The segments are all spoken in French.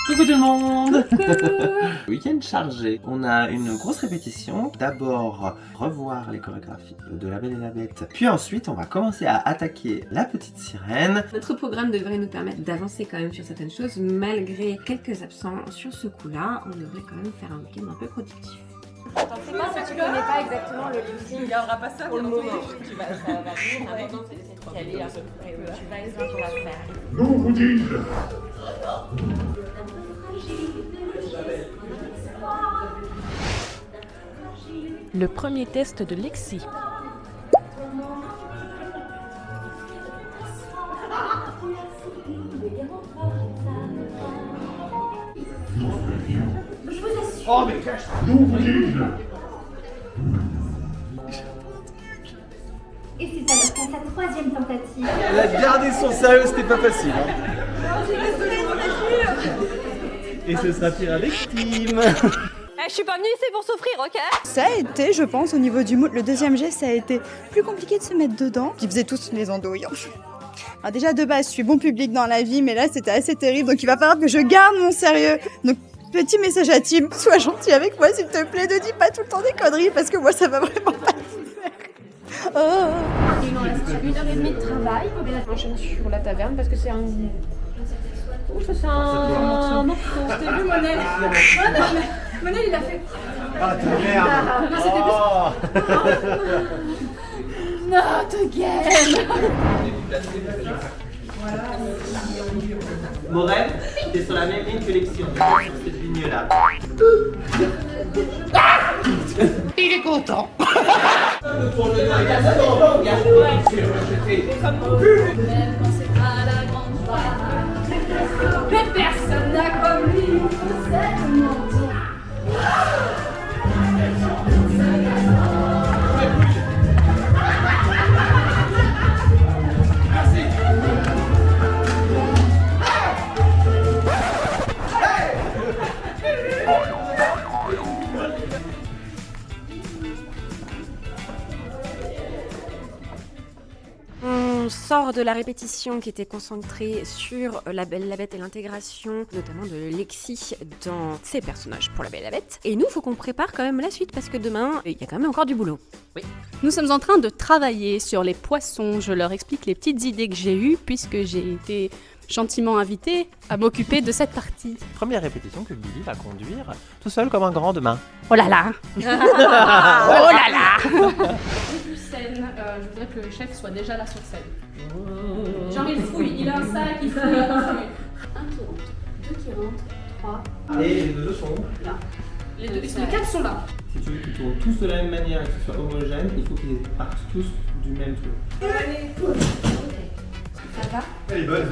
Coucou tout le monde. Coucou. Week-end chargé. On a une grosse répétition. D'abord, revoir les chorégraphies de La Belle et la Bête. Puis ensuite, on va commencer à attaquer La Petite Sirène. Notre programme devrait nous permettre d'avancer quand même sur certaines choses, malgré quelques absents sur ce coup-là. On devrait quand même faire un week-end un peu productif. T'en sais pas si tu connais pas exactement le lip sync. Il n'y aura pas ça Pour le bien moment. entendu. Ça va venir, maintenant c'est d'essayer de caler à peu près où tu vas et ce qu'on va faire. Nous vous dis Le premier test de Lexi. Oh mais cache. Nous vous dis Et c'est alors qu'à sa troisième tentative. Elle a gardé son sérieux, c'était pas facile. Et ce sera pire avec Tim. Je suis pas venue ici pour souffrir, ok? Ça a été, je pense, au niveau du mood, le deuxième geste, ça a été plus compliqué de se mettre dedans. Ils faisaient tous les andouilles. Alors déjà, de base, je suis bon public dans la vie, mais là, c'était assez terrible. Donc, il va falloir que je garde mon sérieux. Donc, petit message à Tim, sois gentil avec moi, s'il te plaît. Ne dis pas tout le temps des conneries, parce que moi, ça va vraiment pas le faire. Oh. Il nous reste 1h30 de travail. Et là, j'enchaîne sur la taverne parce que c'est un... Oh, ça c'est un morceau. T'as vu Monel? Monel, il a fait... Ah, ta merde. Non, c'était plus... Not again. Morel, t'es sur la même ligne que Lexi. On est sur cette ligne-là. Il est content. Mais personne n'a comme lui. C'est le menton. On sort de la répétition qui était concentrée sur La Belle et la Bête et l'intégration, notamment de Lexi dans ses personnages pour La Belle et la Bête. Et nous, il faut qu'on prépare quand même la suite parce que demain, il y a quand même encore du boulot. Nous sommes en train de travailler sur les poissons. Je leur explique les petites idées que j'ai eues puisque j'ai été gentiment invitée à m'occuper de cette partie. Première répétition que Billy va conduire tout seul comme un grand demain. Oh là là. Oh là là. Début scène, je voudrais que le chef soit déjà là sur scène. Genre il fouille, il a un sac, il fouille. Un qui rentre, deux qui rentrent, trois. Et les deux sont Là. Les quatre sont là. Si tu veux qu'ils tournent tous de la même manière et que ce soit homogène, il faut qu'ils partent tous du même truc. Ça va? Elle est bonne.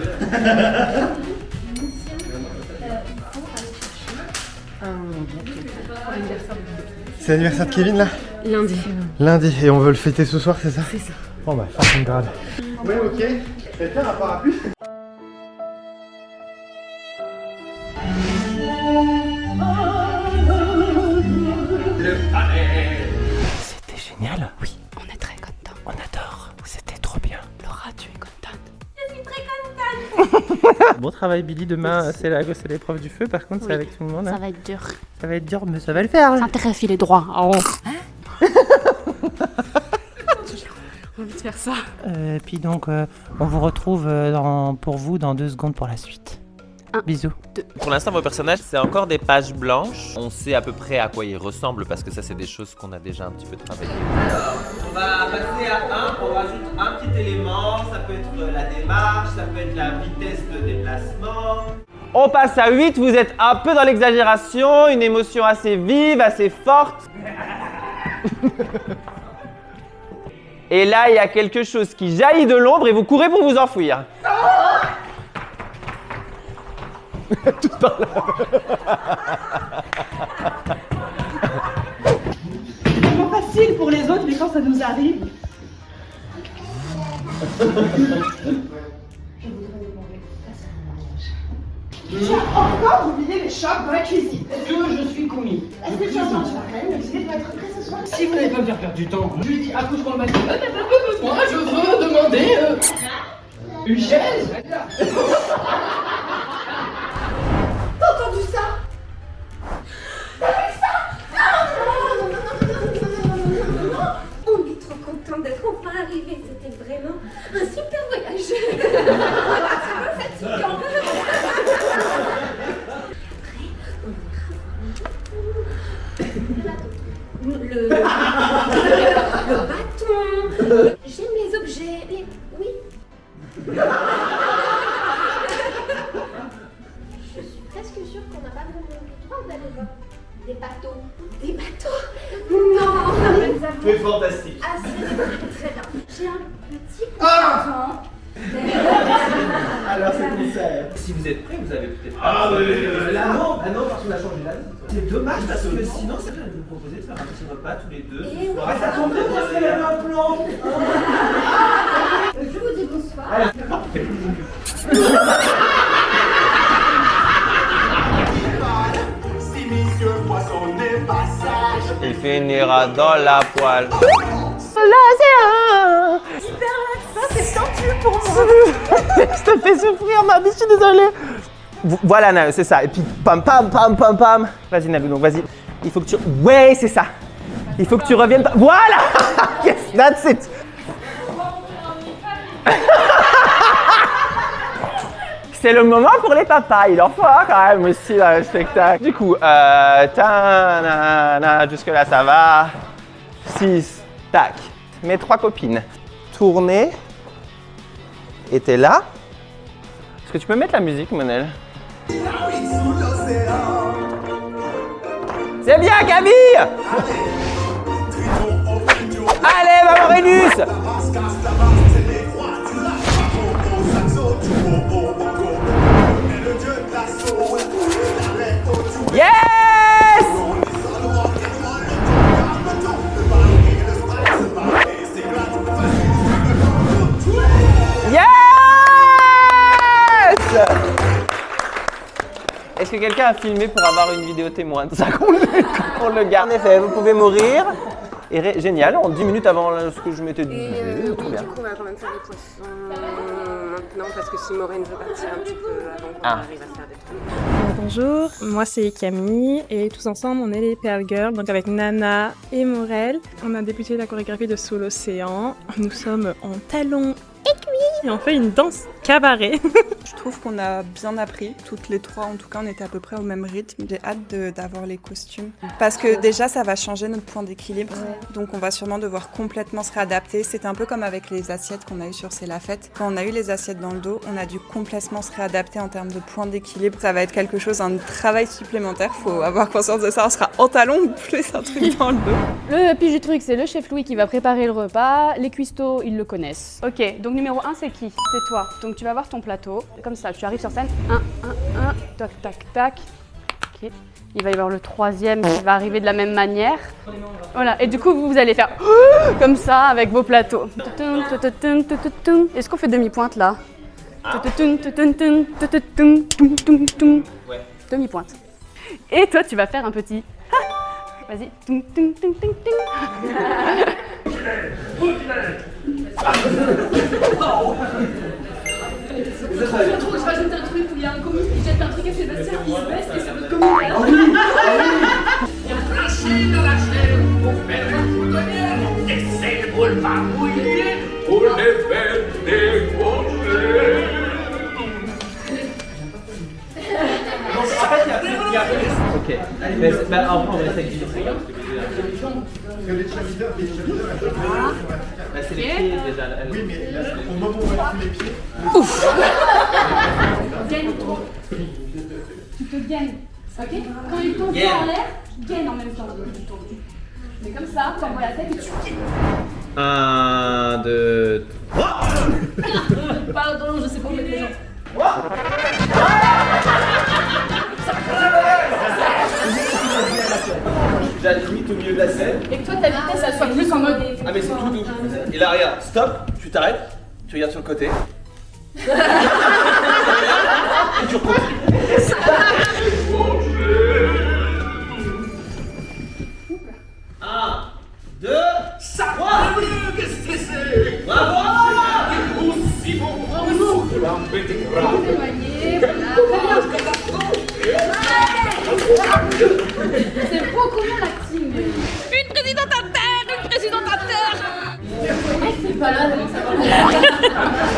C'est l'anniversaire de Kevin là? Lundi. Lundi, et on veut le fêter ce soir, c'est ça? C'est ça. Bon bah, fucking grave. Ouais, ok. Quelqu'un a un parapluie? C'était génial. Oui. On est très contents. On adore. C'était trop bien. Laura, tu es contente? Bon travail Billy, demain c'est l'épreuve du feu, par contre c'est avec tout le monde. Ça Hein. va être dur. Ça va être dur mais ça va le faire. Ça intéresse filer droit. Oh. On va vite faire ça. Puis donc on vous retrouve pour vous dans 2 secondes pour la suite. Bisous. Pour l'instant, vos personnages, c'est encore des pages blanches. On sait à peu près à quoi ils ressemblent parce que ça, c'est des choses qu'on a déjà un petit peu travaillées. On va passer à 1, on rajoute un petit élément, ça peut être la démarche, ça peut être la vitesse de déplacement. On passe à 8, vous êtes un peu dans l'exagération, une émotion assez vive, assez forte. Et là, il y a quelque chose qui jaillit de l'ombre et vous courez pour vous enfouir. Tout par là. C'est tellement facile pour les autres, mais quand ça nous arrive. J'ai encore oublié les chocs dans la cuisine. Est-ce que je suis commis? Est-ce que tu entends? Tu vas quand même essayer de être prêt ce soir. Si vous n'allez pas me faire perdre du temps, je lui dis accouche-moi le matin. Moi, je veux demander une chaise. T'entends presque sûre qu'on n'a pas vraiment le droit d'aller voir des bateaux. Des bateaux? Non. Tu es fantastique. Ah, c'est très bien. J'ai un petit content. Alors c'est concert. Si vous êtes prêts, vous avez peut-être. Ah oui. Là non, parce qu'on a changé d'avis. C'est dommage parce que sinon, c'est vrai, je vous proposais de faire un petit repas tous les deux. Et oui. Ça tombe bien parce qu'elle avait un plan. Je vous dis bonsoir. Il finira dans la poêle. C'est tendu pour moi. Je te fais souffrir, Nabi, je suis désolée. Voilà, Nabi, c'est ça. Et puis, pam, pam, pam, pam, pam. Vas-y, Nabi, donc vas-y. Il faut que tu... Ouais, c'est ça. Il faut que tu reviennes... Voilà. Yes, that's it. C'est le moment pour les papas. Il en faut quand même aussi dans le spectacle. Du coup, jusque-là, ça va. 6, tac. Mes 3 copines. Tournez. Et t'es là. Est-ce que tu peux mettre la musique, Monel? C'est bien, Camille! Allez, maman Rénus! Yes! Yes! Est-ce que quelqu'un a filmé pour avoir une vidéo témoin de ça qu'on le garde? En effet, vous pouvez mourir. Et génial, en 10 minutes avant ce que je m'étais dit. Trop bien. Du coup, on va quand même faire les poissons maintenant parce que si Maureen veut partir un petit peu avant qu'on arrive à faire des trucs. Bonjour, moi c'est Camille et tous ensemble on est les Pearl Girls, donc avec Nana et Morel. On a débuté la chorégraphie de Sous l'océan. Nous sommes en talons aiguilles et on fait une danse cabaret. Je trouve qu'on a bien appris, toutes les trois en tout cas on était à peu près au même rythme. J'ai hâte d'avoir les costumes parce que déjà ça va changer notre point d'équilibre, donc on va sûrement devoir complètement se réadapter. C'est un peu comme avec les assiettes qu'on a eu sur C'est la fête. Quand on a eu les assiettes dans le dos, on a dû complètement se réadapter en termes de point d'équilibre. Ça va être quelque chose, un travail supplémentaire, faut avoir conscience de ça. On sera en talons plus un truc dans le dos. Le pitch du truc, c'est le chef Louis qui va préparer le repas. Les cuistots, ils le connaissent. Ok, donc numéro 1, c'est qui? C'est toi. Donc tu vas voir ton plateau. Comme ça, tu arrives sur scène. 1, 1, 1, tac, tac, tac. Ok. Il va y avoir le troisième qui va arriver de la même manière. Voilà, et du coup, vous allez faire comme ça avec vos plateaux. Est-ce qu'on fait demi-pointe là? Ouais. Demi-pointe. Et toi, tu vas faire un petit... Vas-y. Je trouve que je rajoute un truc où il y a un comique qui jette un truc et c'est votre cerf qui se baisse et c'est votre comique. Flashé dans la chair pour faire une boutonnière et c'est le boule pas mouillé pour les faire décrocher. Ok. Mais, en vrai, on essaie de dire c'est les pieds déjà. Oui, mais au moment où on va faire les pieds. Ouf. Gagne-toi. Tu te gagnes. Ok? Quand il tombe en l'air, tu gagnes en même temps. Mais comme ça, tu envoies la tête et tu gagnes. 1, 2, 3. Pardon, je sais pas où mettre les gens. J'ai la limite au milieu de la scène. Et que toi, ta vitesse, elle soit plus en mode. Ah, mais c'est tout doux. Et là, regarde, stop, tu t'arrêtes, tu regardes sur le côté. Et tu recontinues. Un, deux, ça va. Qu'est-ce que c'est? Bravo. Aussi bon. C'est beaucoup mieux l'acting. Une présidente à terre. Une présidente à terre. pas là, donc ça va.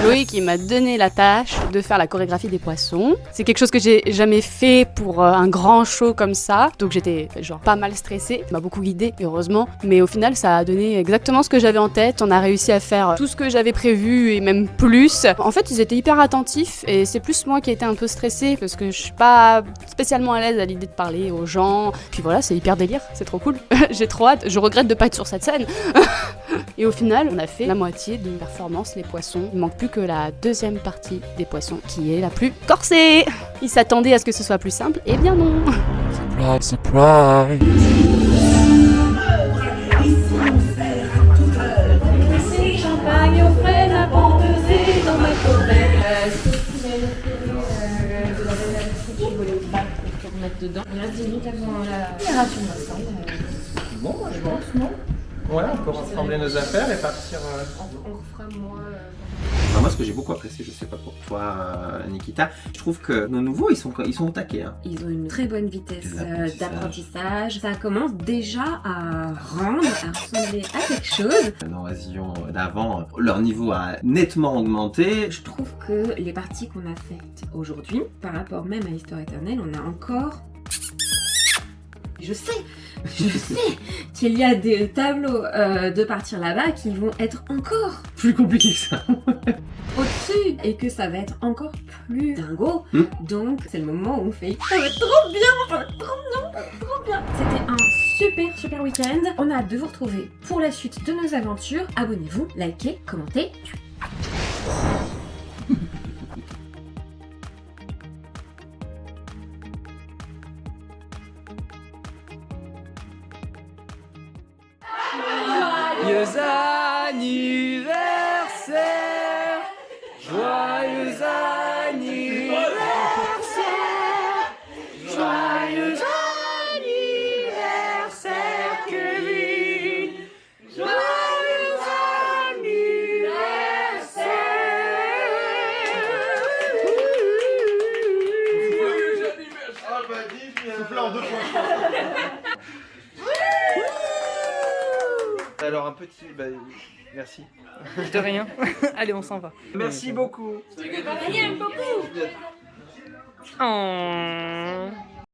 Loïc, il m'a donné la tâche de faire la chorégraphie des poissons. C'est quelque chose que j'ai jamais fait pour un grand show comme ça. Donc j'étais genre pas mal stressée. Ça m'a beaucoup guidée, heureusement. Mais au final, ça a donné exactement ce que j'avais en tête. On a réussi à faire tout ce que j'avais prévu et même plus. En fait, ils étaient hyper attentifs et c'est plus moi qui ai été un peu stressée parce que je suis pas spécialement à l'aise à l'idée de parler aux gens. Puis voilà, c'est hyper délire, c'est trop cool. J'ai trop hâte. Je regrette de pas être sur cette scène. Et au final, on a fait la moitié de performance, les poissons. Il manque plus que la deuxième partie des poissons, qui est la plus corsée. Ils s'attendaient à ce que ce soit plus simple, et bien non. Surprise, surprise. Ici, champagne au frais, la vendeuse dans ma corbeille. Est-ce que tu voulais de la belle que tu voulais pas te remettre dedans? Il reste 10 minutes avant la libération de la salle. Bon, moi je pense, non? Ouais, on peut rassembler nos affaires et partir. On refera moi. Enfin, moi, ce que j'ai beaucoup apprécié, je sais pas pour toi, Nikita, je trouve que nos nouveaux, ils sont au taquet. Hein. Ils ont une très bonne vitesse d'apprentissage. Ça commence déjà à rendre, à ressembler à quelque chose. L'invasion d'avant, leur niveau a nettement augmenté. Je trouve que les parties qu'on a faites aujourd'hui, par rapport même à Histoire éternelle, on a encore... Je sais qu'il y a des tableaux de partir là-bas qui vont être encore plus compliqués que ça. au-dessus et que ça va être encore plus dingo. Donc c'est le moment où on fait ça va être trop bien, ça va être trop bien, ça va être trop bien. C'était un super week-end. On a hâte de vous retrouver pour la suite de nos aventures. Abonnez-vous, likez, commentez. Joyeux anniversaire, joyeux anniversaire, joyeux anniversaire, Kevin, joyeux anniversaire. Joyeux anniversaire. Ah bah dis, souffle en deux fois. Alors un petit... Bah, merci. De rien. Allez, on s'en va. Merci beaucoup. De rien, beaucoup. Oh.